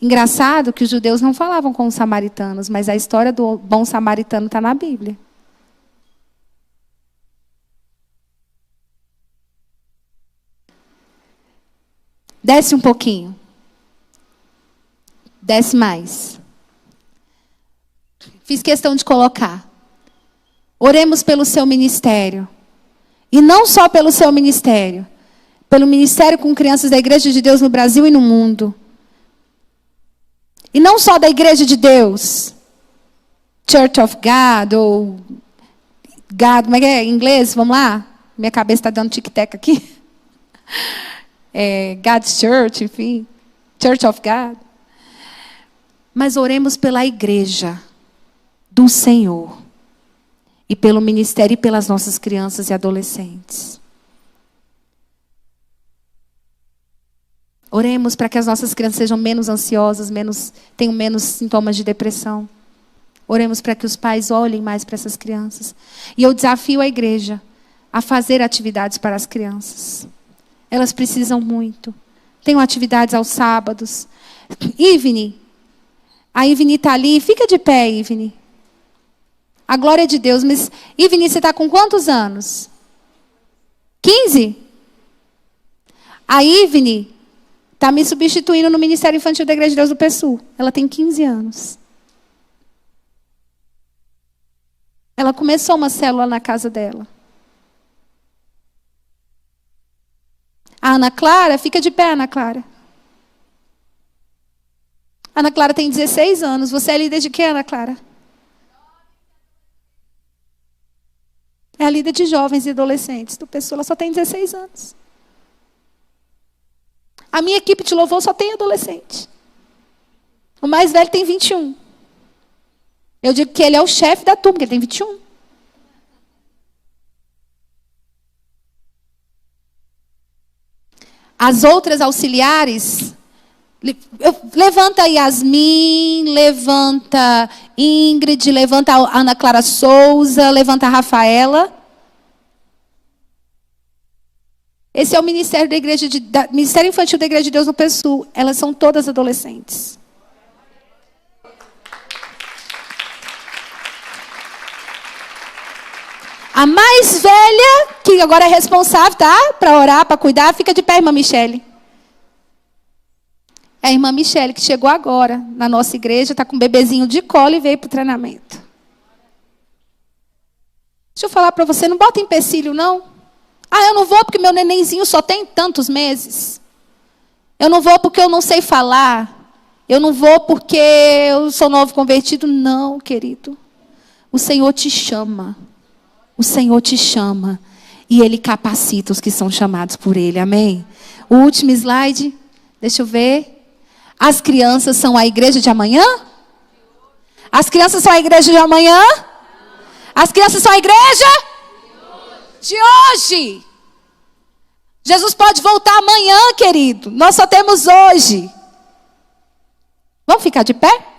Engraçado que os judeus não falavam com os samaritanos, mas a história do bom samaritano está na Bíblia. Desce um pouquinho. Desce mais. Fiz questão de colocar. Oremos pelo seu ministério. E não só pelo seu ministério. Pelo ministério com crianças da Igreja de Deus no Brasil e no mundo. E não só da Igreja de Deus. Church of God ou God, como é que é em inglês? Vamos lá? Minha cabeça está dando tic-tac aqui. God's Church, enfim. Church of God. Mas oremos pela igreja do Senhor. E pelo ministério e pelas nossas crianças e adolescentes. Oremos para que as nossas crianças sejam menos ansiosas, tenham menos sintomas de depressão. Oremos para que os pais olhem mais para essas crianças. E eu desafio a igreja a fazer atividades para as crianças. Elas precisam muito. Tenham atividades aos sábados. Ivne, a Ivne está ali. Fica de pé, Ivne. A glória de Deus. Mas, Ivne, você está com quantos anos? 15? A Ivne está me substituindo no Ministério Infantil da Igreja de Deus do PSU. Ela tem 15 anos. Ela começou uma célula na casa dela. A Ana Clara, fica de pé, Ana Clara. A Ana Clara tem 16 anos. Você é líder de quê, Ana Clara? É a líder de jovens e adolescentes do PSU. Ela só tem 16 anos. A minha equipe de louvor só tem adolescente. O mais velho tem 21. Eu digo que ele é o chefe da turma, porque ele tem 21. As outras auxiliares, levanta a Yasmin, levanta Ingrid, levanta a Ana Clara Souza, levanta a Rafaela. Esse é o Ministério Ministério Infantil da Igreja de Deus no PSU. Elas são todas adolescentes. A mais velha, que agora é responsável, tá? Para orar, para cuidar, fica de pé, irmã Michele. É a irmã Michele que chegou agora na nossa igreja, está com um bebezinho de colo e veio para o treinamento. Deixa eu falar para você, não bota empecilho, não. Ah, eu não vou porque meu nenenzinho só tem tantos meses. Eu não vou porque eu não sei falar. Eu não vou porque eu sou novo convertido. Não, querido. O Senhor te chama. O Senhor te chama. E Ele capacita os que são chamados por Ele. Amém? O último slide. Deixa eu ver. As crianças são a igreja de amanhã? As crianças são a igreja de amanhã? As crianças são a igreja de hoje. Jesus pode voltar amanhã, querido. Nós só temos hoje. Vamos ficar de pé?